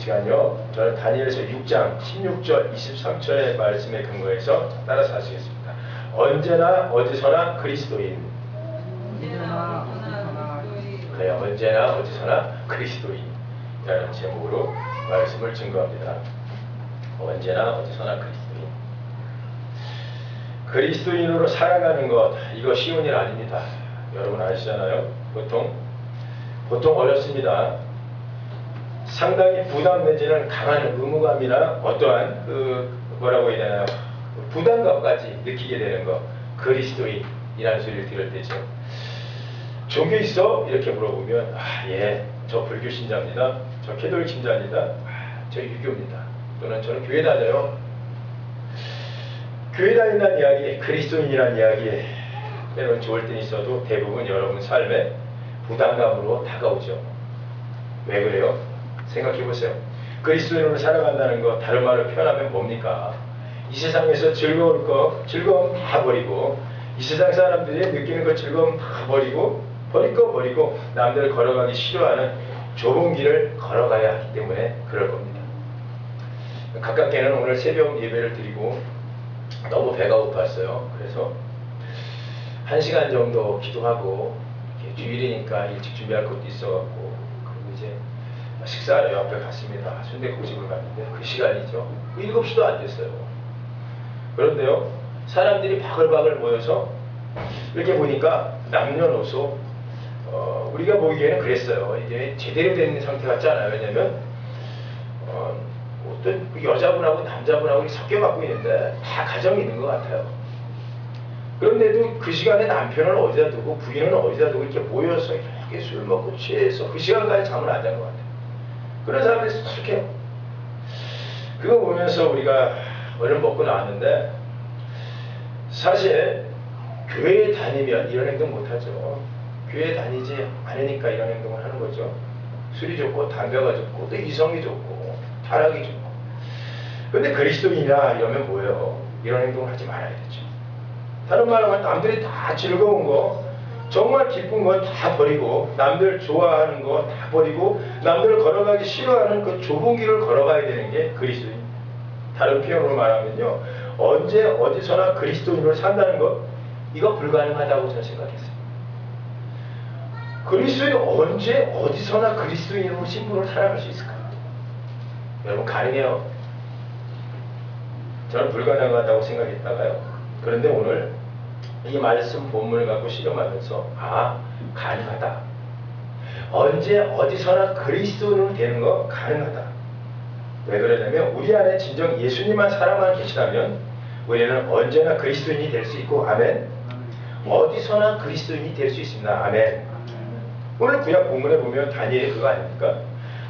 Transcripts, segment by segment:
시간요. 저는 다니엘서 6장 16절 23절의 말씀에 근거해서 따라서 하시겠습니다. 언제나 어디서나 그리스도인. 그래, 언제나 어디서나 그리스도인이라는 제목으로 말씀을 증거합니다. 언제나 어디서나 그리스도인. 그리스도인으로 살아가는 것, 이거 쉬운 일 아닙니다. 여러분 아시잖아요. 보통 어렵습니다. 상당히 부담 내지는 강한 의무감이나 어떠한 뭐라고 해야 되나요? 부담감까지 느끼게 되는 것. 그리스도인이라는 소리를 들을 때죠. 종교 있어? 이렇게 물어보면 예, 저 불교 신자입니다. 저 캐톨릭 신자입니다. 저 유교입니다. 또는 저는 교회 다녀요. 교회 다닌다는 이야기, 그리스도인이라는 이야기에 때로는 좋을 땐 있어도 대부분 여러분 삶에 부담감으로 다가오죠. 왜 그래요? 생각해보세요. 그리스도인으로 살아간다는 거 다른 말로 표현하면 뭡니까? 이 세상에서 즐거움 다 버리고 이 세상 사람들이 느끼는 그 즐거움 다 버리고 남들 걸어가기 싫어하는 좁은 길을 걸어가야 하기 때문에 그럴 겁니다. 가깝게는 오늘 새벽 예배를 드리고 너무 배가 고팠어요. 그래서 1시간 정도 기도하고 주일이니까 일찍 준비할 것도 있어갖고 그리고 이제 식사하러 옆에 갔습니다. 순댓국집을 갔는데 그 시간이죠. 7시도 안 됐어요. 그런데요, 사람들이 바글바글 모여서 이렇게 보니까 남녀노소 우리가 보기에는 그랬어요. 이게 제대로 된 상태 같지 않아요. 왜냐면 어떤 여자분하고 남자분하고 섞여갖고 있는데 다 가정이 있는 것 같아요. 그런데도 그 시간에 남편을 어디다 두고 부인은 어디다 두고 이렇게 모여서 이렇게 술 먹고 취해서 그 시간까지 잠을 안 잔 것 같아요. 그런 사람들이 수석해요. 그거 보면서 우리가 얼른 먹고 나왔는데 사실 교회에 다니면 이런 행동 못하죠. 교회에 다니지 않으니까 이런 행동을 하는 거죠. 술이 좋고 담배가 좋고 또 이성이 좋고 타락이 좋고. 그런데 그리스도인이라 이러면 뭐예요? 이런 행동을 하지 말아야 되죠. 다른 말로 하면 남들이 다 즐거운 거, 정말 기쁜 거 다 버리고 남들 좋아하는 거 다 버리고 남들 걸어가기 싫어하는 그 좁은 길을 걸어가야 되는 게 그리스도인. 다른 표현으로 말하면요, 언제 어디서나 그리스도인으로 산다는 것, 이거 불가능하다고 저는 생각했어요. 그리스도인이 언제 어디서나 그리스도인으로 신분으로 살아갈 수 있을까? 여러분 가능해요. 저는 불가능하다고 생각했다가요. 그런데 오늘 이 말씀 본문을 갖고 실험하면서 가능하다. 언제 어디서나 그리스도인으로 되는 거 가능하다. 왜 그러냐면 우리 안에 진정 예수님만 사랑만 계시다면 우리는 언제나 그리스도인이 될 수 있고 아멘. 어디서나 그리스도인이 될 수 있습니다. 아멘. 오늘 구약 본문에 보면 다니엘이 그거 아닙니까?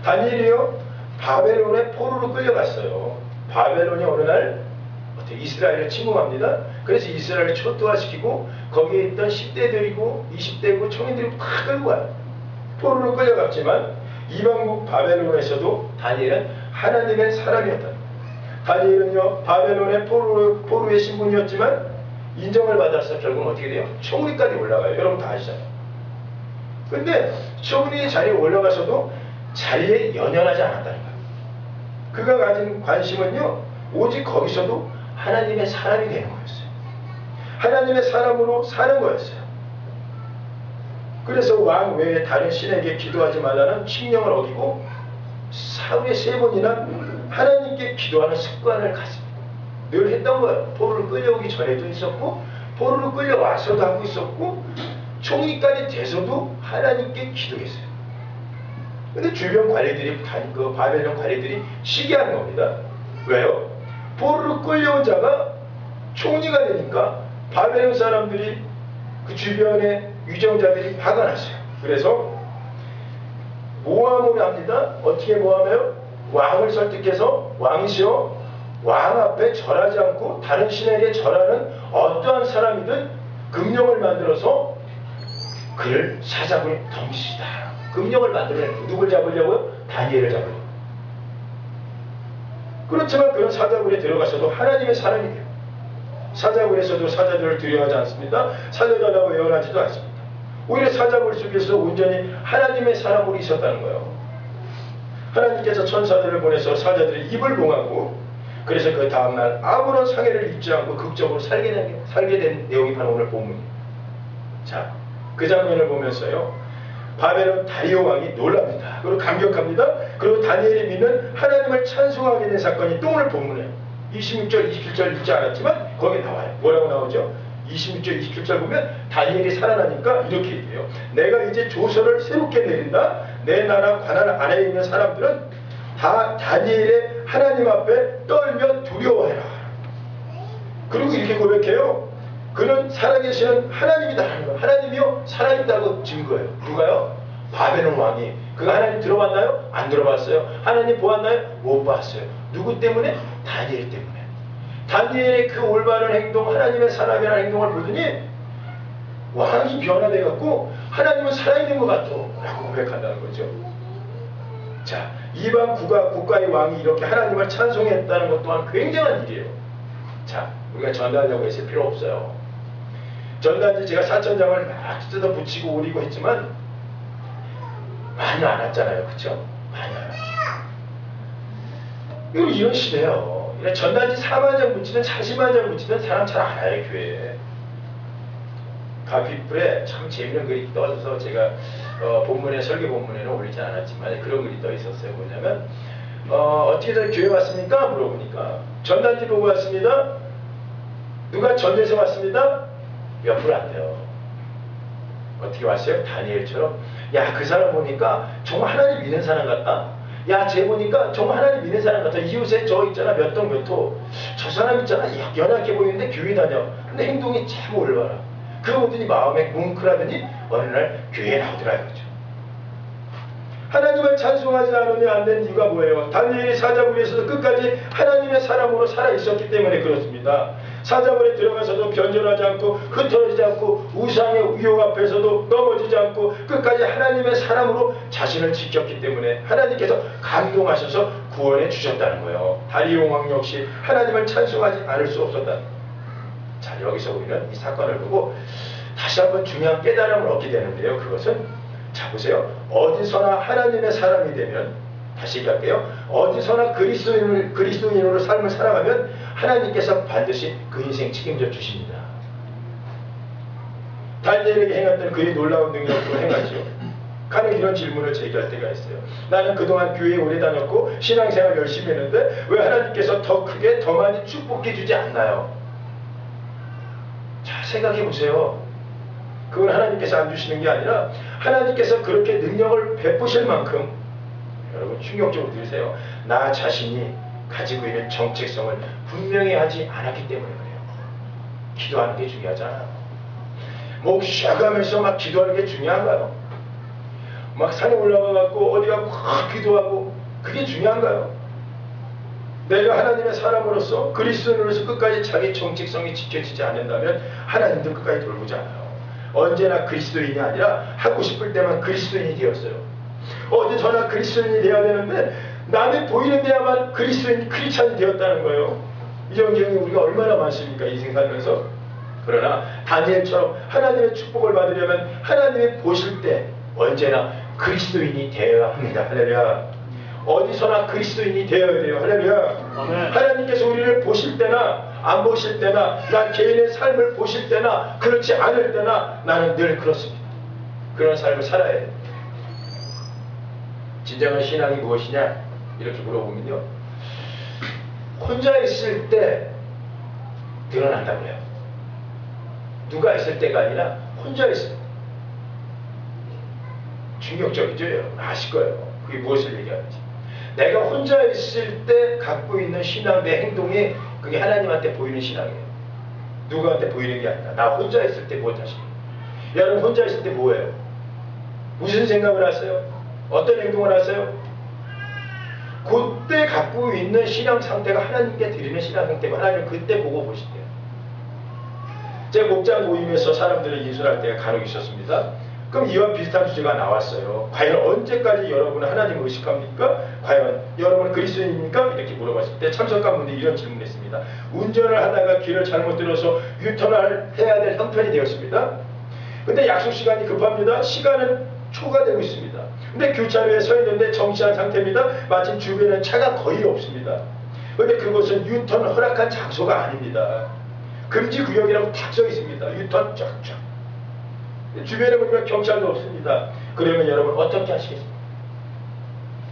다니엘이요, 바벨론에 포로로 끌려갔어요. 바벨론이 어느 날 이스라엘을 침공합니다. 그래서 이스라엘을 초토화시키고 거기에 있던 10대들이고 20대고 청인들이 다 끌고 와요. 포로로 끌려갔지만 이방국 바벨론에서도 다니엘은 하나님의 사람이었다. 다니엘은요, 바벨론의 포로의 신분이었지만 인정을 받아서 결국은 어떻게 돼요? 총리까지 올라가요. 여러분 다 아시잖아요. 근데 총리 자리에 올라가서도 자리에 연연하지 않았다는 거예요. 그가 가진 관심은요, 오직 거기서도 하나님의 사람이 되는 거였어요. 하나님의 사람으로 사는 거였어요. 그래서 왕 외에 다른 신에게 기도하지 말라는 칙령을 어기고 하루에 3번이나 하나님께 기도하는 습관을 갖습니다. 늘 했던 거예요. 포로를 끌려오기 전에도 있었고 포로를 끌려와서도 하고 있었고 총리까지 돼서도 하나님께 기도했어요. 근데 주변 관리들이, 그 바벨론 관리들이 시기하는 겁니다. 왜요? 포로로 끌려온 자가 총리가 되니까 바벨론 사람들이, 그 주변의 위정자들이 화가 났어요. 그래서 모함을 합니다. 어떻게 모함해요? 왕을 설득해서 왕이시여, 왕 앞에 절하지 않고 다른 신에게 절하는 어떠한 사람이든 금령을 만들어서 그를 사자굴에 던지시다. 금령을 만들어내는, 누굴 잡으려고요? 다니엘을 잡으려고. 그렇지만 그런 사자굴에 들어가서도 하나님의 사람이 돼요. 사자굴에서도 사자들을 두려워하지 않습니다. 살려달라고 애원하지도 않습니다. 오히려 사자굴 속에서 온전히 하나님의 사람으로 있었다는 거예요. 하나님께서 천사들을 보내서 사자들의 입을 봉하고 그래서 그 다음날 아무런 상해를 입지 않고 극적으로 살게 된 내용이 바로 오늘 본문이에요. 자, 그 장면을 보면서요. 바벨론 다리오 왕이 놀랍니다. 그리고 감격합니다. 그리고 다니엘이 믿는 하나님을 찬송하게 된 사건이 또 오늘 본문에 26절, 27절 읽지 않았지만 거기에 나와요. 뭐라고 나오죠? 26절, 27절 보면 다니엘이 살아나니까 이렇게 얘기해요. 내가 이제 조서를 새롭게 내린다. 내 나라 관할 안에 있는 사람들은 다 다니엘의 하나님 앞에 떨며 두려워해라. 그리고 이렇게 고백해요. 그는 살아계시는 하나님이다. 하나님이요 살아있다고 증거해요. 누가요? 바벨론 왕이. 그거 하나님 들어봤나요? 안 들어봤어요. 하나님 보았나요? 못 봤어요. 누구 때문에? 다니엘 때문에. 다니엘의 그 올바른 행동, 하나님의 사람이라는 행동을 보더니 왕이 변화돼갖고 하나님은 살아있는 것 같아 라고 고백한다는 거죠. 자, 이방 국가의 왕이 이렇게 하나님을 찬송했다는 것 또한 굉장한 일이에요. 자, 우리가 전달하려고 했을 필요 없어요. 전단지 제가 4,000장을 막 뜯어 붙이고 오리고 했지만 많이 안 왔잖아요. 그쵸? 많이 안 왔어요. 이거 이런 시대예요. 전단지 4만 장 붙이든 40만 장 붙이든 사람 잘 안 와요. 교회에. 가피불에 참 재밌는 글이 떠서 제가 본문에 설계 본문에는 올리지 않았지만 그런 글이 떠 있었어요. 뭐냐면 어떻게들 교회 왔습니까? 물어보니까 전단지 보고 왔습니다. 누가 전도에서 왔습니다? 몇 프로 안 돼요. 어떻게 왔어요? 다니엘처럼. 야, 그 사람 보니까 정말 하나님 믿는 사람 같다. 야, 쟤 보니까 정말 하나님 믿는 사람 같아. 이웃에 저 있잖아, 몇 동 몇 호. 저 사람 있잖아, 연약해 보이는데 교회 다녀. 근데 행동이 참 올바라. 그거 보더니 마음에 뭉클하더니 어느 날 교회에 나오더라 이거죠. 하나님을 찬송하지 않으면 안 되는 이유가 뭐예요? 다니엘이 사자굴에서도 끝까지 하나님의 사람으로 살아있었기 때문에 그렇습니다. 사자굴에 들어가서도 변절하지 않고 흩어지지 않고 우상의 위협 앞에서도 넘어지지 않고 끝까지 하나님의 사람으로 자신을 지켰기 때문에 하나님께서 감동하셔서 구원해 주셨다는 거예요. 다리오 왕 역시 하나님을 찬송하지 않을 수 없었다. 자, 여기서 우리는 이 사건을 보고 다시 한번 중요한 깨달음을 얻게 되는데요. 그것은 자, 보세요. 어디서나 하나님의 사람이 되면, 다시 얘기할게요. 어디서나 그리스도인으로 삶을 살아가면 하나님께서 반드시 그 인생 책임져 주십니다. 다니엘에게 행했던 그의 놀라운 능력으로 행하죠. 가령 이런 질문을 제기할 때가 있어요. 나는 그동안 교회에 오래 다녔고 신앙생활 열심히 했는데 왜 하나님께서 더 크게 더 많이 축복해 주지 않나요? 자, 생각해 보세요. 그건 하나님께서 안 주시는 게 아니라 하나님께서 그렇게 능력을 베푸실 만큼 여러분 충격적으로 들으세요. 나 자신이 가지고 있는 정체성을 분명히 하지 않았기 때문에 그래요. 기도하는 게 중요하잖아요. 목 쉬어가면서 막 기도하는 게 중요한가요? 막 산에 올라가갖고 어디가 확 기도하고 그게 중요한가요? 내가 하나님의 사람으로서 그리스도인으로서 끝까지 자기 정체성이 지켜지지 않는다면 하나님도 끝까지 돌보지 않아요. 언제나 그리스도인이 아니라 하고 싶을 때만 그리스도인이 되었어요. 어디서나 그리스도인이 되어야 되는데 남이 보이는 데야만 그리스도인이 크리스찬이 되었다는 거예요. 이런 경우 우리가 얼마나 많습니까? 인생 살면서. 그러나 다니엘처럼 하나님의 축복을 받으려면 하나님이 보실 때 언제나 그리스도인이 되어야 합니다. 할렐루야. 어디서나 그리스도인이 되어야 돼요. 할렐루야. 아멘. 하나님께서 우리를 보실 때나 안 보실 때나 나 개인의 삶을 보실 때나 그렇지 않을 때나 나는 늘 그렇습니다. 그런 삶을 살아야 해요. 진정한 신앙이 무엇이냐? 이렇게 물어보면요. 혼자 있을 때 드러난다고 해요. 누가 있을 때가 아니라 혼자 있을 때. 충격적이죠? 여러분 아실 거예요. 그게 무엇을 얘기하는지. 내가 혼자 있을 때 갖고 있는 신앙, 내 행동이 그게 하나님한테 보이는 신앙이에요. 누구한테 보이는 게 아니라 나 혼자 있을 때 무엇 하시는 거예요? 여러분 혼자 있을 때 뭐예요? 무슨 생각을 하세요? 어떤 행동을 하세요? 그때 갖고 있는 신앙 상태가 하나님께 드리는 신앙 상태고 하나님 그때 보고 보실게요. 제 목장 모임에서 사람들을 예술할 때가 간혹 있었습니다. 그럼 이와 비슷한 주제가 나왔어요. 과연 언제까지 여러분은 하나님을 의식합니까? 과연 여러분은 그리스도인입니까? 이렇게 물어봤을 때 참석관분들이 이런 질문을 했습니다. 운전을 하다가 길을 잘못 들어서 유턴을 해야 될 형편이 되었습니다. 근데 약속 시간이 급합니다. 시간은 초과되고 있습니다. 근데 교차로에 서 있는데 정치한 상태입니다. 마침 주변에 차가 거의 없습니다. 근데 그곳은 유턴 허락한 장소가 아닙니다. 금지 구역이라고 딱 써 있습니다. 유턴 쫙쫙. 주변에 보니까 경찰도 없습니다. 그러면 여러분 어떻게 하시겠습니까?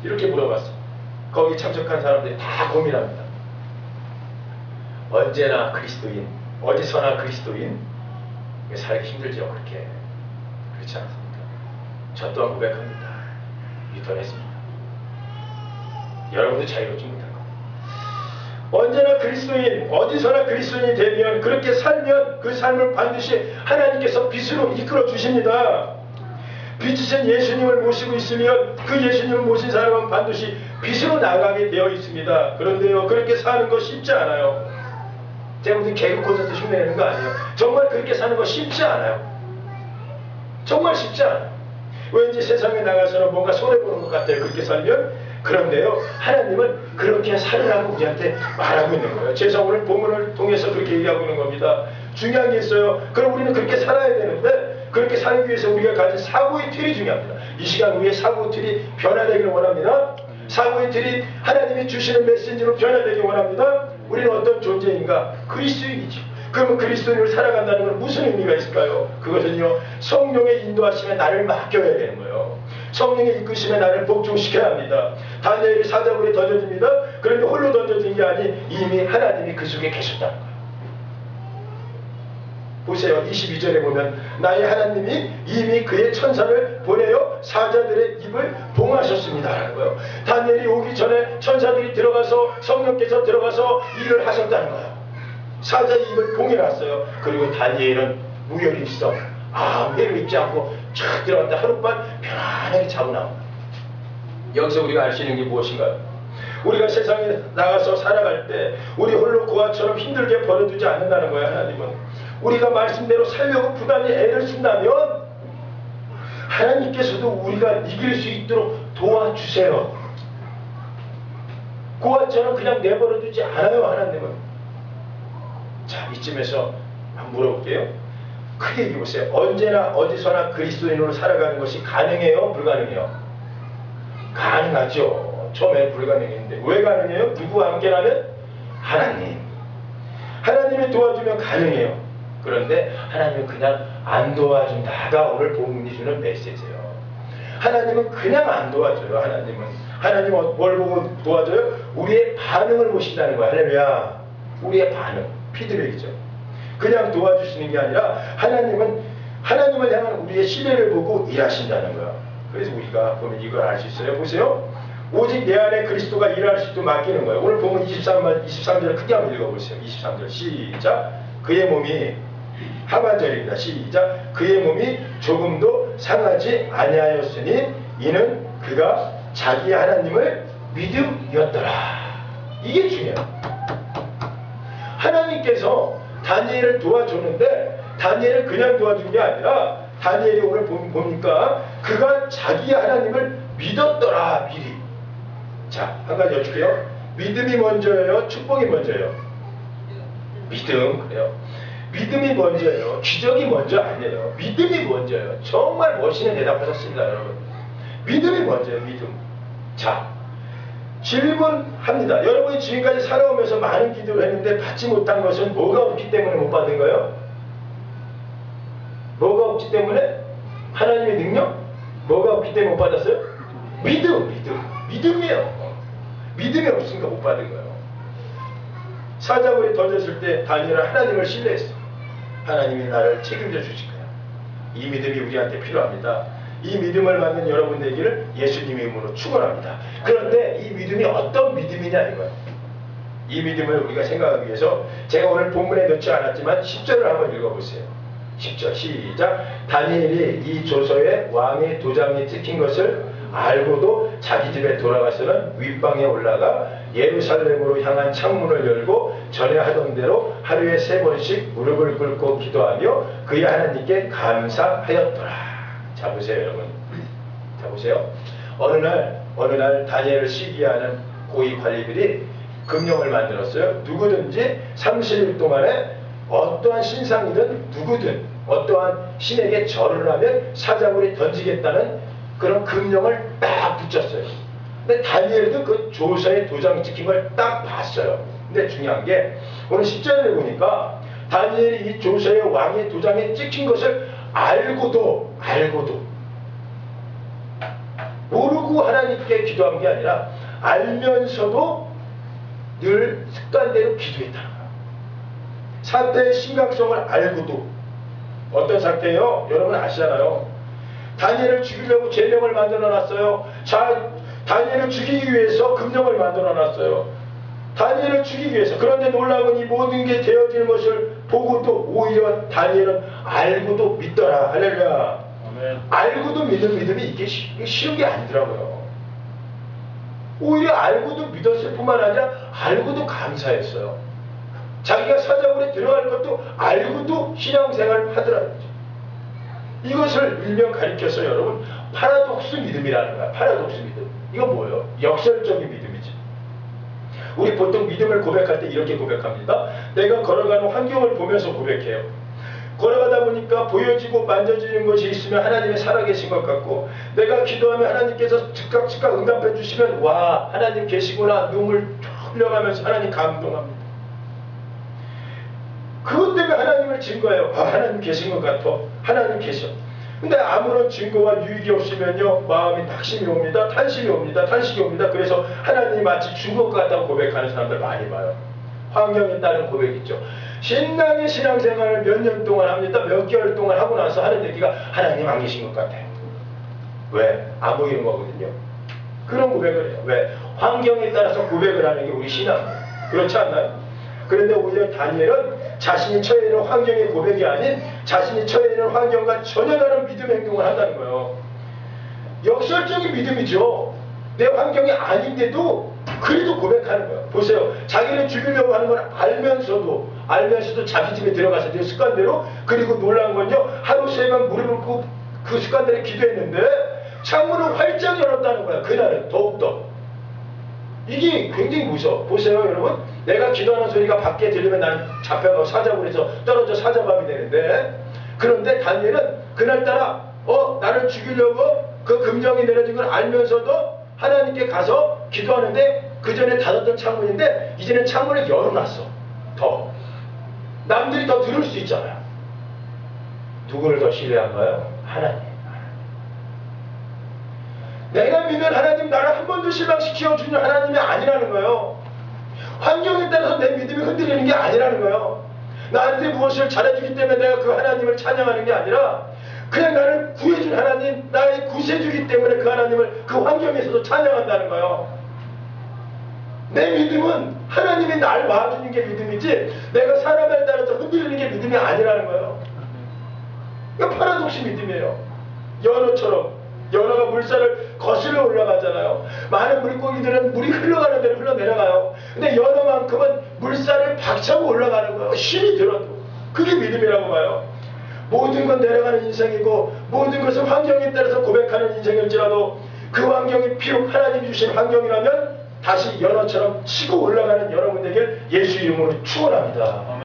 이렇게 물어봤어요. 거기 참석한 사람들이 다 고민합니다. 언제나 그리스도인, 어디서나 그리스도인, 살기 힘들죠. 그렇게. 그렇지 않습니까? 저 또한 고백합니다. 유턴했습니다. 여러분도 자유롭지 못할 겁니다. 언제나 그리스도인, 어디서나 그리스도인이 되면, 그렇게 살면 그 삶을 반드시 하나님께서 빛으로 이끌어 주십니다. 빛이신 예수님을 모시고 있으면 그 예수님을 모신 사람은 반드시 빛으로 나가게 되어 있습니다. 그런데요, 그렇게 사는 거 쉽지 않아요. 제가 무슨 개그 콘서트 흉내내는 거 아니에요. 정말 그렇게 사는 거 쉽지 않아요. 정말 쉽지 않아요. 왠지 세상에 나가서는 뭔가 손해보는 것 같아요. 그렇게 살면. 그런데요, 하나님은 그렇게 살으라고 우리한테 말하고 있는 거예요. 제가 오늘 본문을 통해서 그렇게 얘기하고 있는 겁니다. 중요한 게 있어요. 그럼 우리는 그렇게 살아야 되는데, 그렇게 살기 위해서 우리가 가진 사고의 틀이 중요합니다. 이 시간 우리의 사고의 틀이 변화되기를 원합니다. 사고의 틀이 하나님이 주시는 메시지로 변화되길 원합니다. 우리는 어떤 존재인가? 그리스도인이죠. 그러면 그리스도인을 살아간다는 건 무슨 의미가 있을까요? 그것은요, 성령의 인도하심에 나를 맡겨야 되는 거예요. 성령의 이끄심에 나를 복종시켜야 합니다. 다니엘이 사자굴에 던져집니다. 그런데 홀로 던져진 게 아니, 이미 하나님이 그 속에 계셨다는 거예요. 보세요. 22절에 보면 나의 하나님이 이미 그의 천사를 보내어 사자들의 입을 봉하셨습니다 라는 거예요. 다니엘이 오기 전에 천사들이 들어가서, 성령께서 들어가서 일을 하셨다는 거예요. 사자의 입을 봉해놨어요. 그리고 다니엘은 무혈이 있어 회를 입지 않고 촥 들어갔다 하룻밤 편안하게 자고 나옵니다. 여기서 우리가 알 수 있는 게 무엇인가요? 우리가 세상에 나가서 살아갈 때 우리 홀로 고아처럼 힘들게 버려두지 않는다는 거예요. 하나님은 우리가 말씀대로 살려고 부단히 애를 쓴다면 하나님께서도 우리가 이길 수 있도록 도와주세요. 고아처럼 그냥 내버려두지 않아요. 하나님은. 자, 이쯤에서 한번 물어볼게요. 크게 얘기해보세요. 언제나 어디서나 그리스도인으로 살아가는 것이 가능해요? 불가능해요? 가능하죠. 처음에 불가능했는데 왜 가능해요? 누구와 함께라면? 하나님. 하나님이 도와주면 가능해요. 그런데 하나님은 그냥 안 도와준다가 오늘 본문이 주는 메시지예요. 하나님은 그냥 안 도와줘요. 하나님은 뭘 보고 도와줘요? 우리의 반응을 보신다는 거야. 할렐루야. 우리의 반응, 피드백이죠. 그냥 도와주시는 게 아니라 하나님을 향한 우리의 신뢰를 보고 일하신다는 거야. 그래서 우리가 보면 이걸 알 수 있어요. 보세요. 오직 내 안에 그리스도가 일할 수도 맡기는 거예요. 오늘 보면 23절 크게 한번 읽어보세요. 23절 시작. 그의 몸이 하반절입니다. 시작. 그의 몸이 조금도 상하지 아니하였으니 이는 그가 자기 하나님을 믿음이었더라. 이게 중요해요. 하나님께서 다니엘을 도와줬는데 다니엘을 그냥 도와준 게 아니라 다니엘이 오늘 보니까 그가 자기 하나님을 믿었더라. 미리. 자, 한 가지 여쭐게요. 믿음이 먼저예요? 축복이 먼저예요? 믿음. 그래요. 믿음이 먼저예요. 기적이 먼저 아니에요. 믿음이 먼저예요. 정말 멋있는 대답하셨습니다. 여러분. 믿음이 먼저예요. 믿음. 자, 질문합니다. 여러분이 지금까지 살아오면서 많은 기도를 했는데 받지 못한 것은 뭐가 없기 때문에 못 받은 거예요? 뭐가 없기 때문에? 하나님의 능력? 뭐가 없기 때문에 못 받았어요? 믿음이에요. 믿음이 없으니까 못 받은 거예요. 사자굴에 던졌을 때 다니엘은 하나님을 신뢰했어. 하나님이 나를 책임져 주실 거야. 이 믿음이 우리한테 필요합니다. 이 믿음을 받는 여러분 되기를 예수님의 이름으로 축원합니다. 그런데 이 믿음이 어떤 믿음이냐 이거예요. 이 믿음을 우리가 생각하기 위해서 제가 오늘 본문에 넣지 않았지만 10절을 한번 읽어보세요. 10절 시작. 다니엘이 이 조서에 왕의 도장이 찍힌 것을 알고도 자기 집에 돌아가서는 윗방에 올라가 예루살렘으로 향한 창문을 열고 전에 하던 대로 하루에 3번씩 무릎을 꿇고 기도하며 그의 하나님께 감사하였더라. 자, 보세요 여러분. 자, 보세요. 어느 날 다니엘을 시기하는 고위 관리들이 금령을 만들었어요. 누구든지 30일 동안에 어떠한 신상이든 누구든 어떠한 신에게 절을 하면 사자굴에 던지겠다는 그런 금령을 딱 붙였어요. 근데 다니엘도 그 조서에 도장 찍힌 걸 딱 봤어요. 근데 중요한 게 오늘 10절에 보니까 다니엘이 이 조서의 왕의 도장에 찍힌 것을 알고도 모르고 하나님께 기도한 게 아니라 알면서도 늘 습관대로 기도했다는 거예요. 사태의 심각성을 알고도. 어떤 사태예요? 여러분 아시잖아요. 다니엘을 죽이려고 제명을 만들어 놨어요. 다니엘을 죽이기 위해서 금령을 만들어 놨어요. 다니엘을 죽이기 위해서. 그런데 놀라운 이 모든 게 되어지는 것을 보고도 오히려 다니엘은 알고도 믿더라. 할렐루야. 아멘. 알고도 믿는 믿음이 이게 쉬운 게 아니더라고요. 오히려 알고도 믿었을 뿐만 아니라 알고도 감사했어요. 자기가 사자굴에 들어갈 것도 알고도 신앙생활을 하더라고요. 이것을 일명 가리켜서 여러분 파라독스 믿음이라는 거야. 파라독스 믿음. 이거 뭐예요? 역설적인 믿음이지. 우리 보통 믿음을 고백할 때 이렇게 고백합니다. 내가 걸어가는 환경을 보면서 고백해요. 걸어가다 보니까 보여지고 만져지는 것이 있으면 하나님이 살아계신 것 같고, 내가 기도하면 하나님께서 즉각 응답해 주시면 와 하나님 계시구나 눈물 흘려가면서 하나님 감동합니다. 그것 때문에 하나님을 증거해요. 아, 하나님 계신 것 같아. 하나님 계셔. 근데 아무런 증거와 유익이 없으면요 마음이 낙심이 옵니다. 탄식이 옵니다. 그래서 하나님이 마치 죽은 것 같다고 고백하는 사람들 많이 봐요. 환경에 따른 고백 있죠. 신앙의 신앙생활을 몇 년 동안 합니다. 몇 개월 동안 하고 나서 하는 얘기가 하나님 안 계신 것 같아요. 왜? 안 보이는 거거든요. 그런 고백을 해요. 왜? 환경에 따라서 고백을 하는 게 우리 신앙이에요. 그렇지 않나요? 그런데 오히려 다니엘은 자신이 처해 있는 환경의 고백이 아닌 자신이 처해 있는 환경과 전혀 다른 믿음의 행동을 한다는 거예요. 역설적인 믿음이죠. 내 환경이 아닌데도 그래도 고백하는 거예요. 보세요. 자기를 죽이려고 하는 걸 알면서도 자기 집에 들어가서 내 습관대로, 그리고 놀라운 건요 하루 3번 무릎을 꿇고 그 습관대로 기도했는데 창문을 활짝 열었다는 거야. 그날은 더욱더. 이게 굉장히 무서워. 보세요 여러분. 내가 기도하는 소리가 밖에 들리면 나는 잡혀가고 사자굴에서 떨어져 사자밤이 되는데, 그런데 다니엘은 그날따라 나를 죽이려고 그 금령이 내려진 걸 알면서도 하나님께 가서 기도하는데, 그 전에 닫았던 창문인데 이제는 창문을 열어놨어. 더 남들이 더 들을 수 있잖아요. 누구를 더 신뢰한가요? 하나님. 내가 믿는 하나님, 나를 한 번도 실망시켜주는 하나님이 아니라는 거예요. 환경에 따라서 내 믿음이 흔들리는 게 아니라는 거예요. 나한테 무엇을 잘해주기 때문에 내가 그 하나님을 찬양하는 게 아니라 그냥 나를 구해준 하나님, 나의 구세주기 때문에 그 하나님을 그 환경에서도 찬양한다는 거예요. 내 믿음은 하나님이 날 봐주는 게 믿음이지 내가 사람에 따라서 흔들리는 게 믿음이 아니라는 거예요. 이거 파라독스 믿음이에요. 연어가 물살을 거슬러 올라가잖아요. 많은 물고기들은 물이 흘러가는 대로 흘러내려가요. 근데 연어만큼은 물살을 박차고 올라가는 거예요. 힘이 들어도. 그게 믿음이라고 봐요. 모든 건 내려가는 인생이고 모든 것은 환경에 따라서 고백하는 인생일지라도 그 환경이 비록 하나님 주신 환경이라면 다시 연어처럼 치고 올라가는 여러분 되길 예수 이름으로 축원합니다.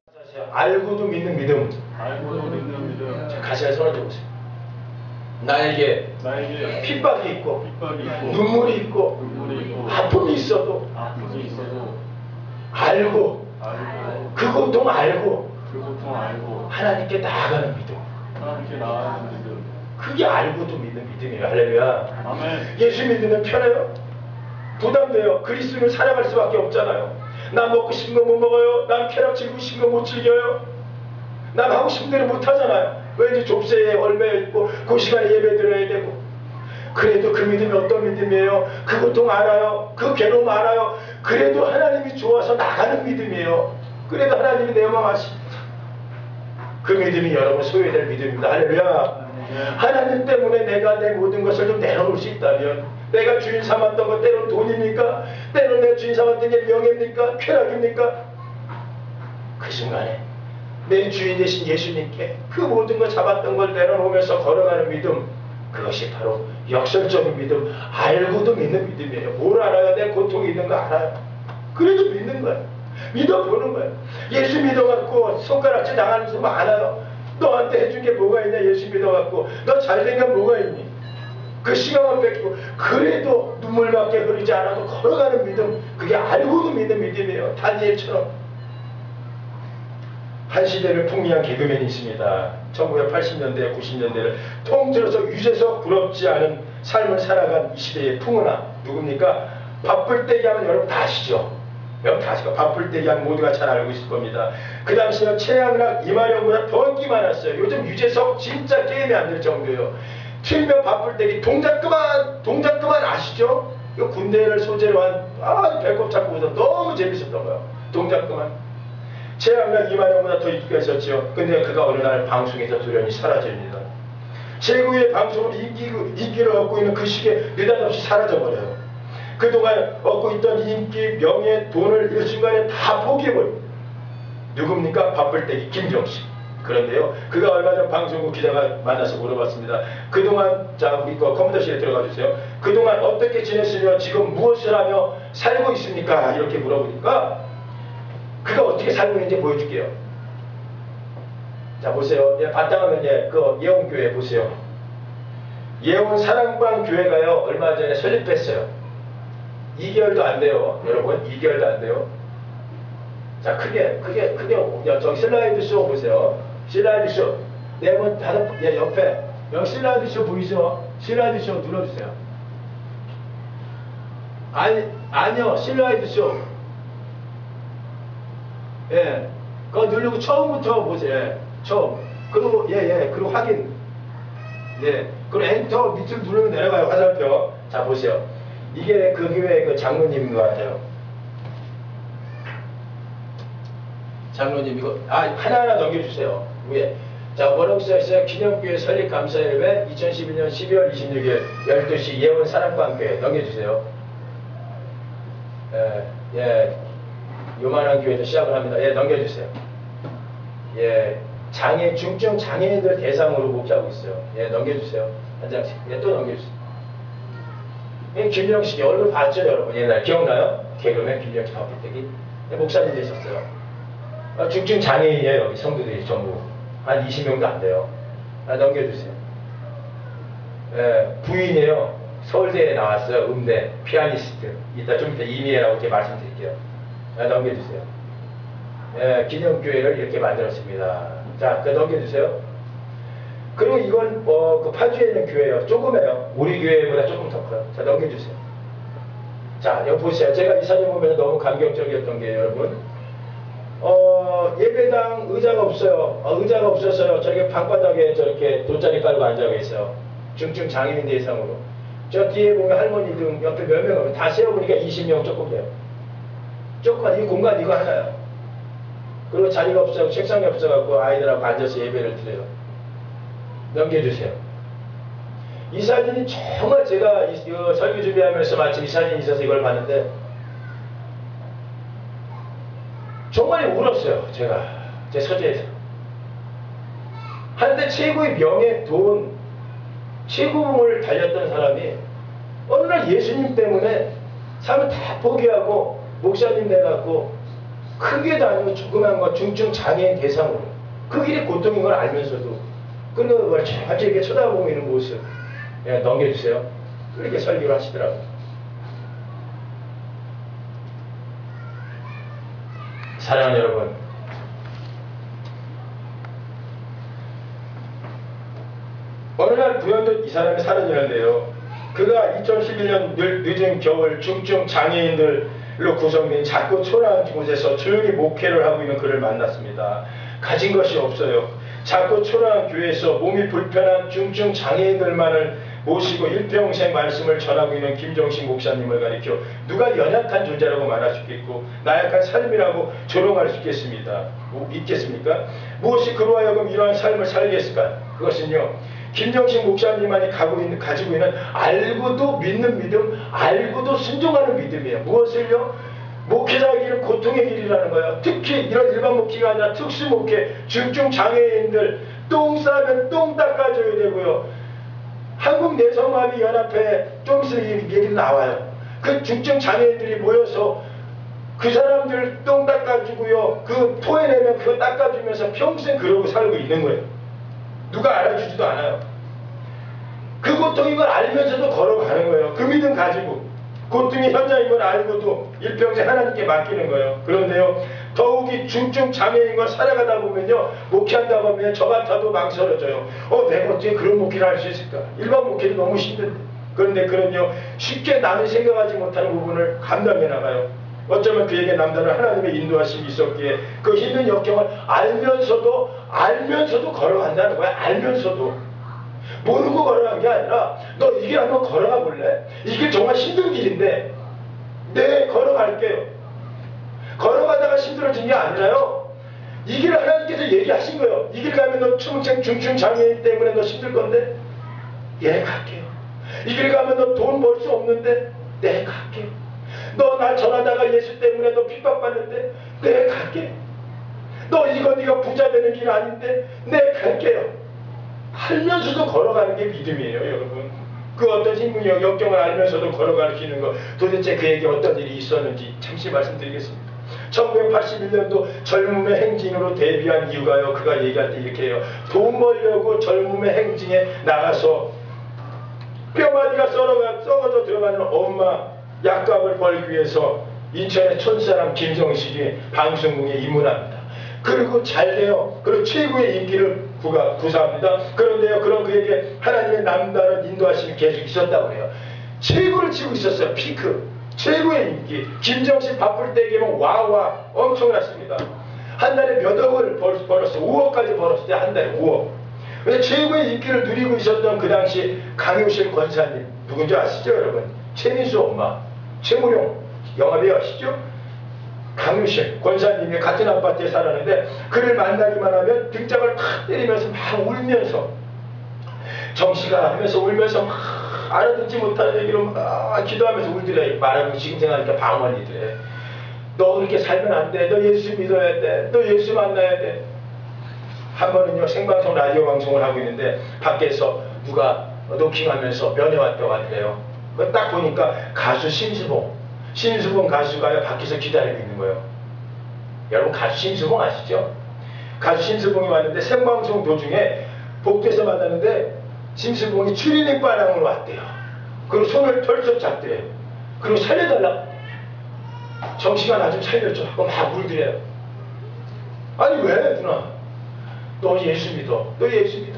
알고도 믿는 믿음. 자, 가시에 손을 들어보세요. 나에게 핍박이 있고 눈물이 있고 아픔이 있어도 알고 그 고통 알고 하나님께 나아가는 믿음. 그게 알고도 믿는 믿음이에요. 할렐루야. 아멘. 예수 믿으면 편해요. 부담돼요. 그리스도를 살아갈 수밖에 없잖아요. 난 먹고 싶은 거 못 먹어요. 난 쾌락 즐기고 싶은 거 못 즐겨요. 난 하고 싶은 대로 못 하잖아요. 왠지 좁새에 얽매여 있고 그 시간에 예배 드려야 되고. 그래도 그 믿음이 어떤 믿음이에요? 그 고통 알아요. 그 괴로움 알아요. 그래도 하나님이 좋아서 나가는 믿음이에요. 그래도 하나님이 내 마음 아십니다. 그 믿음이 여러분 소유될 믿음입니다. 할렐루야. 하나님 때문에 내가 내 모든 것을 좀 내려놓을 수 있다면, 내가 주인 삼았던 것 때로는 돈입니까? 때로는 내 주인 삼았던 게 명예입니까? 쾌락입니까? 그 순간에 내 주인 되신 예수님께 그 모든 걸 잡았던 걸 내려놓으면서 걸어가는 믿음, 그것이 바로 역설적인 믿음, 알고도 믿는 믿음이에요. 뭘 알아요? 내 고통이 있는 거 알아요. 그래도 믿는 거예요. 믿어보는 거예요. 예수 믿어갖고 손가락질 당하는 사람 많아요. 너한테 해준 게 뭐가 있냐? 예수 믿어갖고 너 잘된 게 뭐가 있니? 그 시간만 뺏기고 그래도 눈물밖에 흐르지 않아도 걸어가는 믿음, 그게 알고도 믿는 믿음이에요. 다니엘처럼. 한 시대를 풍미한 개그맨이 있습니다. 1980년대, 90년대를 통틀어서 유재석 부럽지 않은 삶을 살아간 이 시대의 풍은아 누굽니까? 바쁠 때기 하면 여러분 다 아시죠? 여러분 다 아시죠? 바쁠 때기 하면 모두가 잘 알고 있을 겁니다. 그 당시는 최양락, 이마령보다 더 인기 많았어요. 요즘 유재석 진짜 게임이 안 될 정도예요. 틀면 바쁠 때기 동작 그만 아시죠? 이거 군대를 소재로 한 배꼽 잡고 보다 너무 재밌었던 거예요. 동작 그만. 최양락, 이마령보다 더 인기가 있었죠. 근데 그가 어느 날 방송에서 돌연히 사라집니다. 최고의 방송으로 인기를 얻고 있는 그 시기에 느닷없이 사라져버려요. 그동안 얻고 있던 인기, 명예, 돈을 일순간에 다 포기해버립니다. 누굽니까? 바쁠 때기 김정식. 그런데요, 그가 얼마 전 방송국 기자가 만나서 물어봤습니다. 그동안, 자, 우리 컴퓨터실에 들어가 주세요. 그동안 어떻게 지냈으며 지금 무엇을 하며 살고 있습니까? 이렇게 물어보니까 그가 어떻게 살고 있는지 보여줄게요. 자, 보세요. 예, 바탕화면, 그 예원교회 보세요. 예원 사랑방 교회가요, 얼마 전에 설립했어요. 2개월도 안 돼요. 여러분, 2개월도 안 돼요. 자, 크게, 저기 슬라이드 쇼 보세요. 슬라이드 쇼. 네번 다섯, 옆에. 여기 슬라이드 쇼 보이죠? 슬라이드 쇼 눌러주세요. 아니요, 슬라이드 쇼. 예. 그거 누르고 처음부터 보세요. 처음. 그리고, 그리고 확인. 예. 그리고 엔터 밑으로 누르면 내려가요. 화살표. 자, 보세요. 이게 그 교회 그 장로님인 것 같아요. 장로님 이거 하나하나 넘겨주세요. 위에. 자, 뭐라고 써있어요? 기념교회 설립 감사예배 2012년 12월 26일 12시 예원 사랑방교회 넘겨주세요. 요만한 교회도 시작을 합니다. 넘겨주세요. 중증 장애인들 대상으로 목표하고 있어요. 넘겨주세요. 한 장씩. 또 넘겨주세요. 김정식이 얼굴 봤죠, 여러분? 옛날 기억나요? 개그맨 김정식 바쁠 때기 목사님 되셨어요. 중증 장애인이에요. 여기 성도들이 전부 한 20명도 안 돼요. 넘겨주세요. 부인이에요. 서울대에 나왔어요. 음대 피아니스트. 좀 이따 이미애라고 이렇게 말씀드릴게요. 넘겨주세요. 기념교회를 이렇게 만들었습니다. 자, 넘겨주세요. 그리고 이건 그 파주에 있는 교회예요. 조그매요. 우리 교회보다 조금 더 커요. 자, 넘겨주세요. 자, 여기 보세요. 제가 이 사진 보면서 너무 감격적이었던 게 여러분, 예배당 의자가 없어요. 의자가 없어서요. 저렇게 방바닥에 저렇게 돗자리 깔고 앉아 계세요. 중증 장애인 대상으로. 저 뒤에 보면 할머니 등 옆에 몇 명 오면 다 세어보니까 20명 조금 돼요. 조금만 이 공간 이거 하나요. 그리고 자리가 없어요. 책상이 없어갖고 아이들하고 앉아서 예배를 드려요. 넘겨주세요. 이 사진이 정말 제가 설교 준비하면서 마침 이 사진이 있어서 이걸 봤는데 정말 울었어요. 제가 제 서재에서. 한때 최고의 명예, 돈, 최고봉을 달렸던 사람이 어느 날 예수님 때문에 삶을 다 포기하고 목사님 돼갖고 큰 교회도 아니고 조그만 거 중증 장애인 대상으로 그 길이 고통인 걸 알면서도 그리고 그걸 잘 이렇게 쳐다보고 있는 모습 넘겨주세요. 그렇게 설교를 하시더라고요. 사랑하는 여러분, 어느 날 부연도 이 사람이 사라지는데요. 그가 2011년 늦은 겨울 중증 장애인들로 구성된 작고 초라한 곳에서 조용히 목회를 하고 있는 그를 만났습니다. 가진 것이 없어요. 작고 초라한 교회에서 몸이 불편한 중증 장애인들만을 모시고 일평생 말씀을 전하고 있는 김정식 목사님을 가리켜 누가 연약한 존재라고 말할 수 있겠고 나약한 삶이라고 조롱할 수 있겠습니까? 무엇이 그로 하여금 이러한 삶을 살게 했을까? 그것은요, 김정식 목사님만이 가지고 있는 알고도 믿는 믿음, 알고도 순종하는 믿음이에요. 무엇을요? 목회자의 길은 고통의 길이라는 거예요. 특히 이런 일반 목회가 아니라 특수 목회, 중증 장애인들 똥 싸면 똥 닦아줘야 되고요. 한국 내성마비 연합회 좀 있으면 이 얘기도 나와요. 그 중증 장애인들이 모여서 그 사람들 똥 닦아주고요. 그 토해내면 그거 닦아주면서 평생 그러고 살고 있는 거예요. 누가 알아주지도 않아요. 그 고통인 걸 알면서도 걸어가는 거예요. 그 믿음 가지고. 고통이 현장인 걸 알고도 일평생 하나님께 맡기는 거예요. 그런데요, 더욱이 중증 장애인 걸 살아가다 보면요, 목회한다고 하면 저 같아도 망설여져요. 내가 어떻게 그런 목회를 할 수 있을까? 일반 목회는 너무 힘든데. 그런데 그런요, 쉽게 남이 생각하지 못하는 부분을 감당해 나가요. 어쩌면 그에게 남다른 하나님의 인도하심이 있었기에 그 힘든 역경을 알면서도 걸어간다는 거야. 알면서도. 모르고 걸어간 게 아니라 너 이 길 한번 걸어가 볼래? 이 길 정말 힘든 길인데 네, 걸어갈게요. 걸어가다가 힘들어진 게 아니라요, 이 길을 하나님께서 얘기하신 거예요. 이 길 가면 너 중증 장애인 때문에 너 힘들 건데 예, 갈게요. 이 길 가면 너 돈 벌 수 없는데 네, 갈게요. 너 날 전하다가 예수 때문에 너 핍박받는데 네, 갈게요. 너 네가 부자 되는 길 아닌데 네, 갈게요. 알면서도 걸어가는 게 믿음이에요, 여러분. 그 어떤 힘든 역경을 알면서도 걸어갈 수 있는 것, 도대체 그에게 어떤 일이 있었는지 잠시 말씀드리겠습니다. 1981년도 젊음의 행진으로 데뷔한 이유가요, 그가 얘기할 때 이렇게 해요. 돈 벌려고 젊음의 행진에 나가서 뼈마디가 썩어져 들어가는 엄마 약값을 벌기 위해서 인천의 촌사람 김정식이 방송국에 입문합니다. 그리고 잘 돼요. 그리고 최고의 인기를 구사합니다. 그런데요, 그런 그에게 하나님의 남다른 인도하심이 계속 있었다고 해요. 최고를 치고 있었어요. 피크. 최고의 인기. 김정식 바쁠 때 얘기하면 와와 엄청났습니다. 한 달에 몇 억을 벌었어요. 5억까지 벌었을 때 한 달에 5억. 근데 최고의 인기를 누리고 있었던 그 당시 강효실 권사님, 누군지 아시죠, 여러분? 최민수 엄마, 최무룡 영화배우 아시죠? 강유실 권사님이 같은 아파트에 살았는데 그를 만나기만 하면 등짝을 탁 때리면서 막 울면서 정씨가 하면서 울면서 막 알아듣지 못하는 얘기로 막 기도하면서 울더래. 말하면 지금 생각하니까 방언이더래. 너 그렇게 살면 안 돼. 너 예수 믿어야 돼. 너 예수 만나야 돼. 한 번은요, 생방송 라디오 방송을 하고 있는데 밖에서 누가 노킹하면서 면회 왔다고 하더래요. 딱 보니까 가수 심수봉 가수가 밖에서 기다리고 있는 거예요. 여러분, 가수 심수봉 아시죠? 가수 심수봉이 왔는데 생방송 도중에 복도에서 만났는데 심수봉이 추리닝 바람으로 왔대요. 그리고 손을 털썩 잡대요. 그리고 살려달라. 정씨가 나 좀 살려줘 하고 막 울더래요. 아니 왜 누나? 너 예수 믿어. 너 예수 믿어.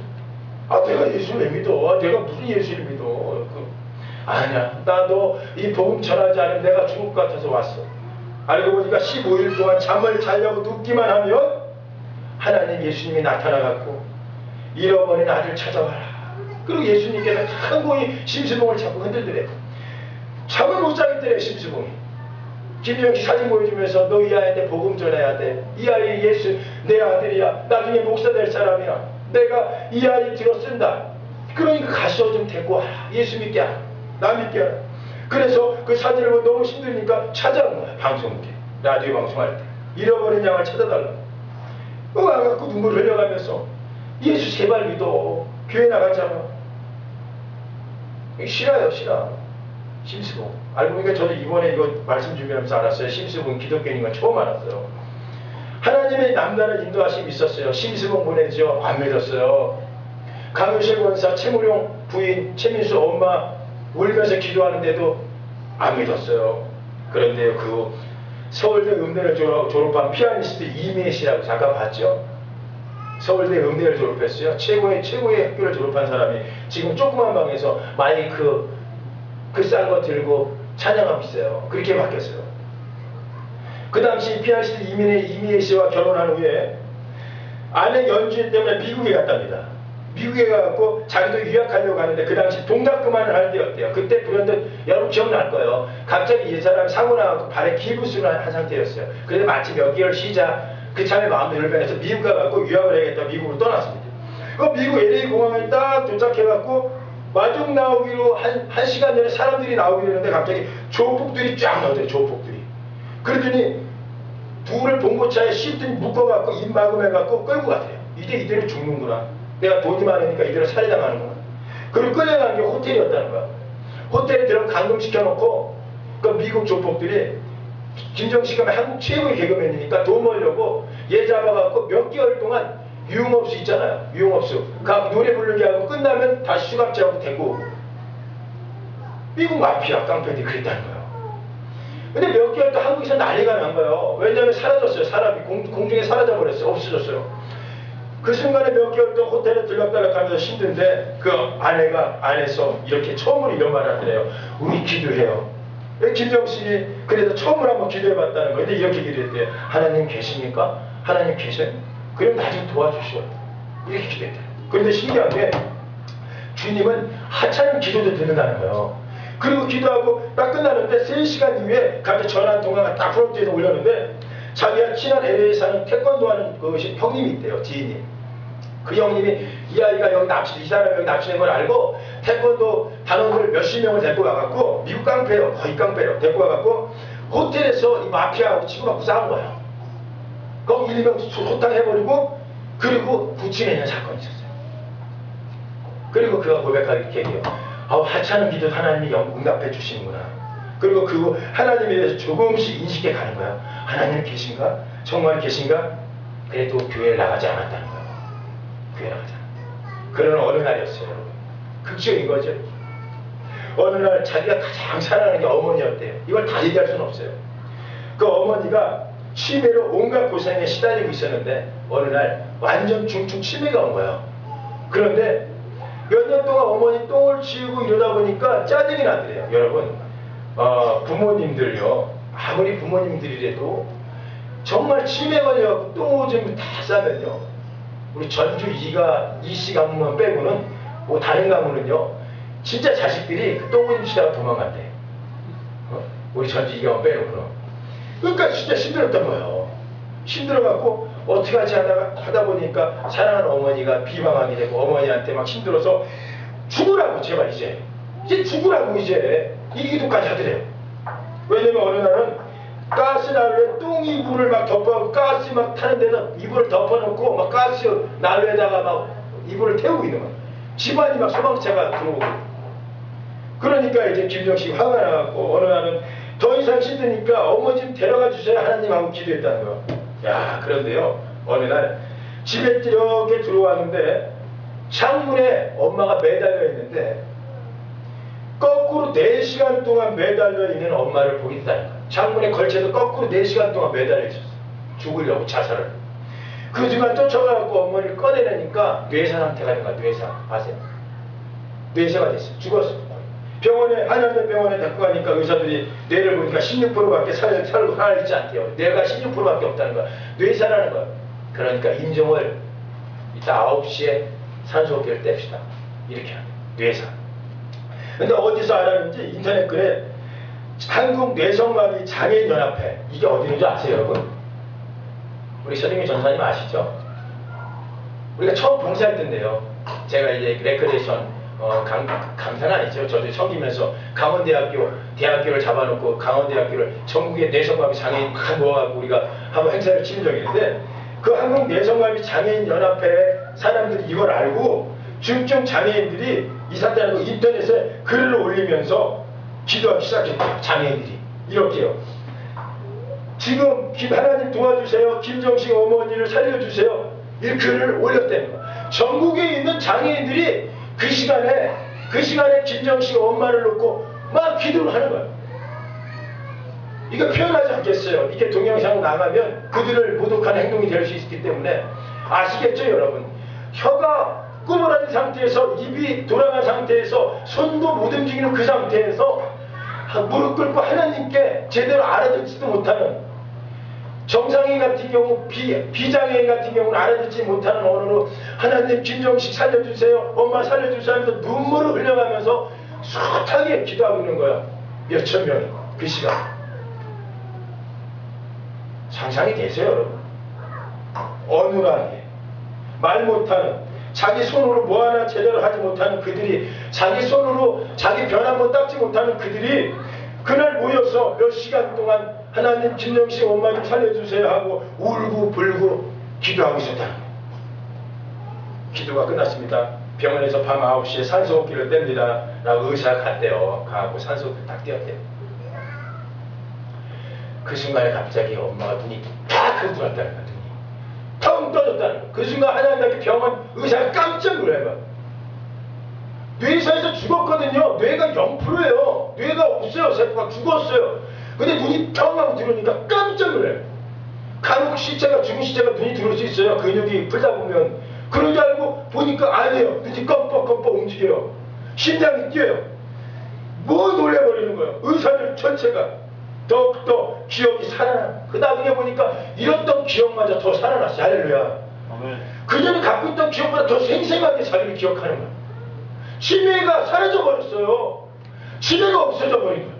아, 내가 예수를 왜 믿어? 내가 무슨 예수를 믿어? 아니야, 나 너 이 복음 전하지 않으면 내가 죽을 것 같아서 왔어. 알고 보니까 15일 동안 잠을 자려고 눕기만 하면 하나님 예수님이 나타나갖고 잃어버린 아들 찾아와라. 그리고 예수님께는 한공이 심수봉을 자꾸 흔들더래. 잠을 못 자겠더래, 심수봉이. 김정식 사진 보여주면서 너 이 아이한테 복음 전해야 돼. 이 아이 예수 내 아들이야. 나중에 목사 될 사람이야. 내가 이 아이 들어 쓴다. 그러니까 가서 좀 데리고 와라. 예수 믿게 하라. 나 믿게 하라. 그래서 그 사진을 보고 너무 힘드니까 찾아온 거야. 방송국에. 라디오 방송할 때. 잃어버린 양을 찾아달라. 와갖고 눈물 흘려가면서 예수 제발 믿어. 교회 나가잖아. 싫어요, 싫어. 심수봉. 알고 보니까 저도 이번에 이거 말씀 준비하면서 알았어요. 심수봉 기독교인인 건 처음 알았어요. 하나님의 남다른 인도하심이 있었어요. 심수봉 보내죠. 안 믿었어요. 강효실 권사, 최무룡 부인, 최민수 엄마 울면서 기도하는데도 안 믿었어요. 그런데 그 서울대 음대를 졸업한 피아니스트 이미애 씨라고 잠깐 봤죠? 서울대 음대를 졸업했어요. 최고의 학교를 졸업한 사람이 지금 조그만 방에서 마이크 그 싼 거 들고 찬양하고 있어요. 그렇게 바뀌었어요. 그 당시 피아니스트 이미애 씨와 결혼한 후에 아내 연주인 때문에 미국에 갔답니다. 미국에 가갖고 자기도 유학하려고 가는데 그 당시 동작그만을 할 때였대요. 그때 불현듯 여러분 기억날 거예요. 갑자기 이 사람이 사고 나갖고 발에 기부스를 한 상태였어요. 그런데 마치 몇 개월 쉬자 그 참에 마음대로 변해서 미국 가갖고 유학을 해야겠다 미국으로 떠났습니다. 그 미국 LA 공항에 딱 도착해갖고 마중 나오기로 한 시간 전에 사람들이 나오기로 했는데 갑자기 조폭들이 쫙 나오더래요. 조폭들이. 그랬더니 둘을 봉고차에 씹더니 묶어갖고 입 막음해갖고 끌고 갔대요. 이제 이대로 죽는구나. 내가 돈이 많으니까 이대로 살해당하는구나. 그리고 끌려간 게 호텔이었다는 거야. 호텔에 들어가 감금시켜놓고 그 미국 조폭들이 김정식 하면 한국 최고의 개그맨이니까 돈 벌려고 얘 잡아갖고 몇 개월 동안 유흥업소 있잖아요. 유흥업소. 각 노래 부르게 하고 끝나면 다시 수갑자하고 데리고 오고. 미국 마피아 깡패들이 그랬다는 거예요. 근데 몇 개월 또 한국에서 난리가 난 거예요. 왜냐하면 사라졌어요. 사람이 공중에 사라져버렸어요. 없어졌어요. 그 순간에 몇 개월 동안 호텔에 들락달락하면서 힘든데 그 아내가 안에서 이렇게 처음으로 이런 말을 하더래요. 우리 기도해요. 김정식이 그래도 처음으로 한번 기도해봤다는 거예요. 근데 이렇게 기도했대요. 하나님 계십니까? 하나님 계셔요? 그럼 나 좀 도와주시오. 이렇게 기도했대요. 그런데 신기한 게 주님은 하찮은 기도도 듣는다는 거예요. 그리고 기도하고 딱 끝나는데 3시간 이후에 갑자기 전화 한 통화가 딱 프론트에서 올렸는데 자기가 친한 LA에 사는 태권도 하는 그 형님이 있대요. 지인이. 그 형님이 이 아이가 여기 납치, 이 사람이 여기 납치된 걸 알고 태권도 단원들 몇십 명을 데리고 와갖고 미국 깡패요. 거의 깡패요. 데리고 와갖고 호텔에서 이 마피아하고 치고받고 싸운 거예요. 거기 일명 소탕해버리고 그리고 구치해 있는 사건이 있었어요. 그리고 그가 고백하기 이렇게 얘기해요. 하찮은 기도 하나님이 응답해 주시는구나. 그리고 그 하나님에 대해서 조금씩 인식해 가는 거야. 하나님 계신가? 정말 계신가? 그래도 교회를 나가지 않았다는 거예요. 교회 나가지 않았다. 그런 어느 날이었어요, 여러분. 극적인 거죠. 어느 날 자기가 가장 사랑하는 게 어머니였대요. 이걸 다 얘기할 수는 없어요. 그 어머니가 치매로 온갖 고생에 시달리고 있었는데 어느 날 완전 중증 치매가 온 거예요. 그런데 몇 년 동안 어머니 똥을 치우고 이러다 보니까 짜증이 나더래요. 여러분, 부모님들요, 아무리 부모님들이라도 정말 치매 걸려갖고 똥오줌 다 싸면요, 우리 전주 이씨 가문만 빼고는 뭐 다른 가문은요 진짜 자식들이 그 똥오줌 치다가 도망간대. 우리 전주 이 가문 빼놓고는. 그러니까 진짜 힘들었던 거예요. 힘들어갖고 어떻게 하지 하다 보니까 사랑하는 어머니가 비방하게 되고 어머니한테 막 힘들어서 죽으라고 제발 이제 죽으라고 이제 이 기도까지 하더래요. 왜냐면 어느 날은 가스 난로에 똥 이불을 막 덮어갖고 가스 막 타는 데다 이불을 덮어놓고 막 가스 난로에다가 막 이불을 태우고 있는 거예요. 집안이 막 소방차가 들어오고. 그러니까 이제 김정식이 화가 나갖고 어느 날은 더 이상 힘드니까 어머니 좀 데려가 주세요 하나님 하고 기도했다는 거예요. 야, 그런데요 어느 날 집에 이렇게 들어왔는데 창문에 엄마가 매달려 있는데 거꾸로 4시간 동안 매달려 있는 엄마를 보게 됐다는 거예요. 창문에 걸쳐서 거꾸로 4시간 동안 매달려 있었어요. 죽으려고 자살을. 그 순간 쫓아가고 어머니를 꺼내내니까 뇌사 상태가 된 거야. 뇌사 아세요? 뇌사가 됐어요. 죽었어요. 병원에 한양대병원에 데리고 가니까 의사들이 뇌를 보니까 16%밖에 살아있지 않대요. 뇌가 16%밖에 없다는 거야. 뇌사라는 거야. 그러니까 임종을 이따 9시에 산소호흡기를 뗍시다. 이렇게 하는 뇌사. 근데 어디서 알았는지 인터넷 글에 한국뇌성마비 장애인연합회, 이게 어디인지 아세요 여러분? 우리 서림희 전사님 아시죠? 우리가 처음 봉사할 때인데요, 제가 이제 레크레이션 강사는 아니죠. 저도 섬기면서 대학교를 잡아놓고 강원대학교를 전국의 뇌성마비 장애인 막 모아갖고 우리가 한번 행사를 치른 적이 있는데, 그 한국 뇌성마비 장애인 연합회 사람들이 이걸 알고 중증 장애인들이 이 사태라고 인터넷에 글을 올리면서 기도하기 시작했대요. 장애인들이 이렇게요. 지금 하나님 도와주세요. 김정식 어머니를 살려주세요. 이 글을 올렸다는 거예요. 전국에 있는 장애인들이 그 시간에 김정식 엄마를 놓고 막 기도를 하는 거예요. 이거 표현하지 않겠어요. 이게 동영상 나가면 그들을 모독하는 행동이 될 수 있기 때문에 아시겠죠 여러분? 혀가 구부러진 상태에서 입이 돌아간 상태에서 손도 못 움직이는 그 상태에서 무릎 꿇고 하나님께 제대로 알아듣지도 못하는 정상인 같은 경우, 비장애인 같은 경우는 알아듣지 못하는 언어로 하나님 김정식 살려주세요, 엄마 살려주세요 하면서 눈물을 흘려가면서 숱하게 기도하고 있는 거야. 몇천 명이 그 시간. 상상이 되세요 여러분? 어눌하게 말 못하는, 자기 손으로 뭐 하나 제대로 하지 못하는 그들이, 자기 손으로 자기 변 한번 닦지 못하는 그들이 그날 모여서 몇 시간 동안 하나님 김정식 엄마 좀 살려주세요 하고 울고 불고 기도하고 있었다는 거예요. 기도가 끝났습니다. 병원에서 밤 9시에 산소호흡기를 뗍니다 라고 의사가 갔대요. 가고 산소호흡기 딱 띄었대요. 그 순간에 갑자기 엄마가 눈이 딱 흔들었다는 거예요. 눈이 텅 떠졌다는 거예요. 그 순간 하나님께 병원 의사가 깜짝 놀라요. 뇌사에서 죽었거든요. 뇌가 0%예요. 뇌가 없어요. 세포가 죽었어요. 근데 눈이 평 하고 들어오니까 깜짝 놀라요. 간혹 시체가, 죽은 시체가 눈이 들어올 수 있어요. 근육이 풀다 보면. 그런 줄 알고 보니까 아니에요. 눈이 껌뻑껌뻑 움직여요. 심장이 뛰어요. 뭐 놀래버리는 거예요. 의사들 전체가. 더욱더 기억이 살아나. 그 나중에 보니까 잃었던 기억마저 더 살아났어요. 할렐루야. 그 전에 갖고 있던 기억보다 더 생생하게 자기를 기억하는 거예요. 치매가 사라져버렸어요. 치매가 없어져 버린 거예요.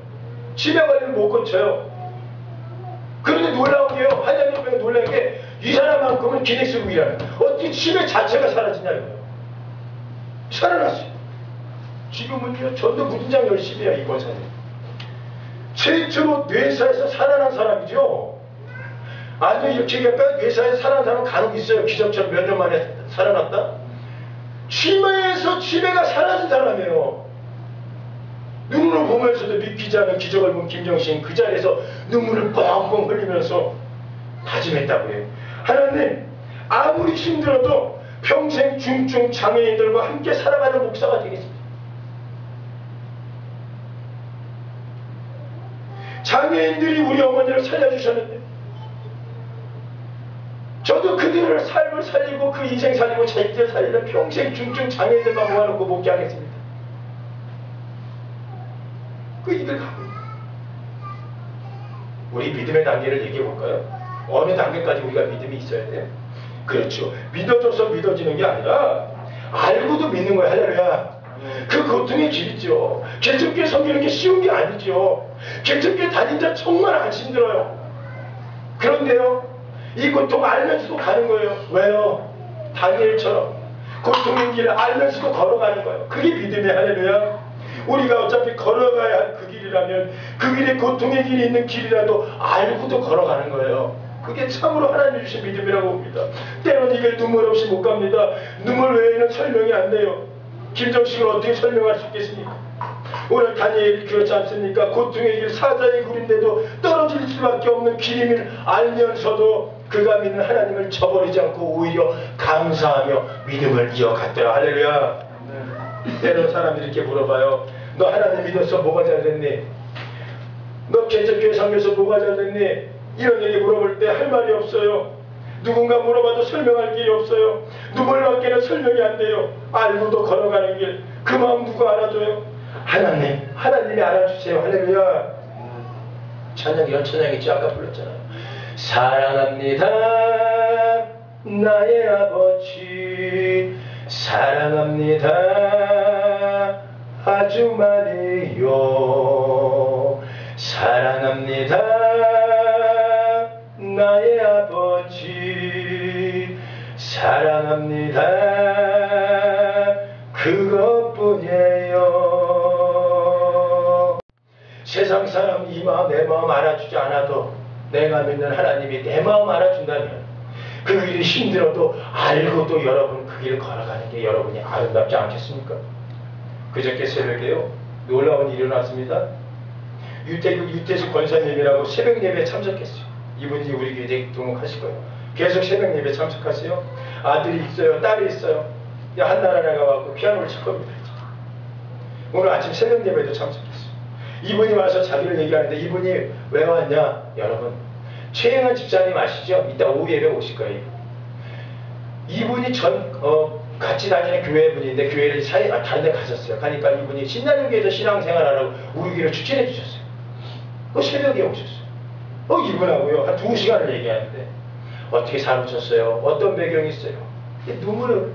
치매 관리는 못 고쳐요. 그런데 놀라운 게요. 한양병에 놀라운 게 이 사람만큼은 기넥스북이라는 어떻게 치매 자체가 사라지냐 이거예요. 살아났어요. 지금은요. 전도 무진장 열심히 해요. 이 권사님. 최초로 뇌사에서 살아난 사람이죠. 아니 이렇게 얘기할까요? 뇌사에서 살아난 사람은 간혹 있어요. 기적처럼 몇 년 만에 살아났다. 치매에서 치매가 사라진 사람이에요. 눈으로 보면서도 믿기지 않은 기적을 본 김정신 그 자리에서 눈물을 뻥뻥 흘리면서 다짐했다고 해요. 하나님 아무리 힘들어도 평생 중증 장애인들과 함께 살아가는 목사가 되겠습니다. 장애인들이 우리 어머니를 살려주셨는데 저도 그들의 삶을 살리고 그 인생 살리고 자기들 살리는 평생 중증 장애인들만 모아놓고 목회하겠습니다. 그 일을 가고 있는 우리 믿음의 단계를 얘기해 볼까요? 어느 단계까지 우리가 믿음이 있어야 돼요? 그렇죠. 믿어줘서 믿어지는 게 아니라 알고도 믿는 거예요. 할렐루야. 그 고통의 길이죠. 개척교회 섬기는 게 쉬운 게 아니죠. 개척교회 다닌 자 정말 안 힘들어요. 그런데요. 이 고통 알면서도 가는 거예요. 왜요? 다니엘처럼 고통의 길을 알면서도 걸어가는 거예요. 그게 믿음의 할렐루야. 우리가 어차피 걸어가야 할 그 길이라면 그 길에 고통의 길이 있는 길이라도 알고도 걸어가는 거예요. 그게 참으로 하나님 주신 믿음이라고 봅니다. 때로는 이게 눈물 없이 못 갑니다. 눈물 외에는 설명이 안 돼요. 김정식을 어떻게 설명할 수 있겠습니까? 오늘 다니엘이 그렇지 않습니까? 고통의 길 사자의 굴인데도 떨어질 수밖에 없는 길임을 알면서도 그가 믿는 하나님을 저버리지 않고 오히려 감사하며 믿음을 이어갔더라. 할렐루야. 때로는 사람들이 이렇게 물어봐요. 너 하나님 믿어서 뭐가 잘 됐니? 너 개척교회 섬겨서 뭐가 잘 됐니? 이런 얘기 물어볼 때 할 말이 없어요. 누군가 물어봐도 설명할 길이 없어요. 눈물밖에는 설명이 안 돼요. 알고도 걸어가는 길. 그 마음 누가 알아줘요? 하나님. 하나님이 알아주세요. 할렐루야. 찬양 이런 찬양 있죠? 아까 불렀잖아요. 사랑합니다. 나의 아버지. 사랑합니다. 아주 많이요. 사랑합니다. 나의 아버지. 사랑합니다. 그것뿐이에요. 세상 사람 이 마음 내 마음 알아주지 않아도 내가 믿는 하나님이 내 마음 알아준다면 그 길이 힘들어도 알고도 여러분 그 길을 걸어가는 게 여러분이 아름답지 않겠습니까? 그저께 새벽에요 놀라운 일이 일어났습니다. 유태식 권사님이라고 새벽 예배에 참석했어요. 이분이 우리 교회에 등록하실 거예요. 계속 새벽 예배에 참석하세요. 아들이 있어요. 딸이 있어요. 한나라가 와서 피아노를 칠 겁니다. 오늘 아침 새벽 예배에도 참석했어요. 이분이 와서 자기를 얘기하는데 이분이 왜 왔냐? 여러분 최영한 집사님 아시죠? 이따 오후 예배 오실 거예요. 이분이 같이 다니는 교회 분인데 교회를 다른 데 가셨어요. 가니까 이분이 신나는 교회에서 신앙생활하라고 우리 교회를 추천해 주셨어요. 그 새벽에 오셨어요. 이분하고요 한 2시간을 얘기하는데 어떻게 살으셨어요? 어떤 배경이 있어요? 눈물을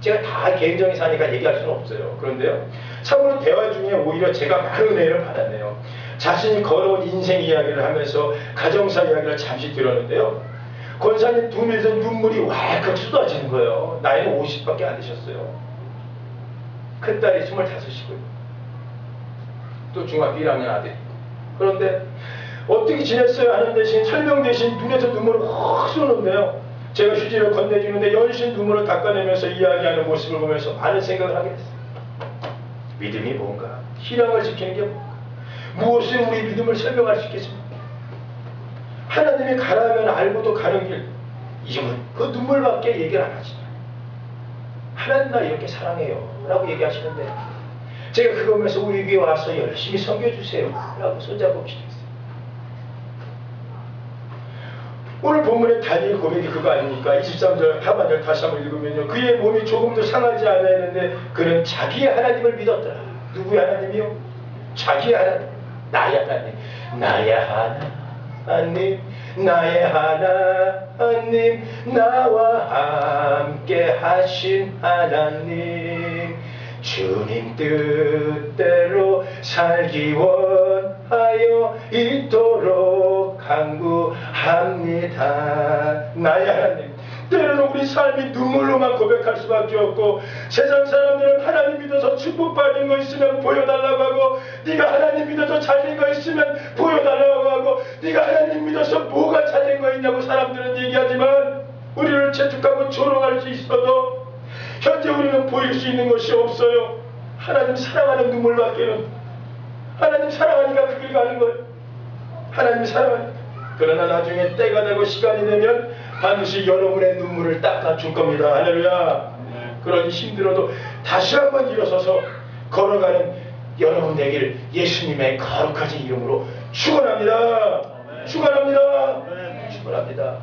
제가 다 개인적인 사니까 얘기할 수는 없어요. 그런데요 참으로 대화 중에 오히려 제가 많은 은혜를 받았네요. 자신이 걸어온 인생 이야기를 하면서 가정사 이야기를 잠시 들었는데요. 권사님 두 눈에서 눈물이 왈칵 쏟아지는 거예요. 나이는 50밖에 안 되셨어요. 큰딸이 25이고요. 또 중학교 1학년 아들. 그런데 어떻게 지냈어요 하는 대신 설명 대신 눈에서 눈물을 확 쏘는데요. 제가 휴지를 건네주는데 연신 눈물을 닦아내면서 이야기하는 모습을 보면서 많은 생각을 하게 됐어요. 믿음이 뭔가? 신앙을 지키는 게 뭔가? 무엇에 우리 믿음을 설명할 수 있겠습니까? 하나님이 가라면 알고도 가는 길. 이제는 그 눈물밖에 얘기를 안 하시죠. 하나님 나 이렇게 사랑해요 라고 얘기하시는데, 제가 그거 보면서 우리 위에 와서 열심히 섬겨주세요 라고 손잡고 기도했어요. 오늘 본문의 다니엘 고백이 그거 아닙니까? 23절 하반절 다시 한번 읽으면요, 그의 몸이 조금도 상하지 않아 했는데 그는 자기의 하나님을 믿었더라. 누구의 하나님이요? 자기의 하나님, 나의 하나님, 나의 하나님, 나의 하나님, 나와 함께 하신 하나님, 주님 뜻대로 살기 원하여 있도록 간구합니다. 나의 하나님. 때로는 우리 삶이 눈물로만 고백할 수밖에 없고, 세상 사람들은 하나님 믿어서 축복받은 거 있으면 보여달라고 하고, 네가 하나님 믿어서 잘된 거 있으면 보여달라고 하고, 네가 하나님 믿어서 뭐가 잘된 거 있냐고 사람들은 얘기하지만, 우리를 채찍하고 조롱할 수 있어도 현재 우리는 보일 수 있는 것이 없어요. 하나님 사랑하는 눈물밖에는. 하나님 사랑하니까 그 길 가는 거예요. 하나님 사랑하니까. 그러나 나중에 때가 되고 시간이 되면 반드시 여러분의 눈물을 닦아줄 겁니다. 할렐루야. 그러니 힘들어도 다시 한번 일어서서 걸어가는 여러분 되길 예수님의 거룩하신 이름으로 축원합니다. 축원합니다. 축원합니다.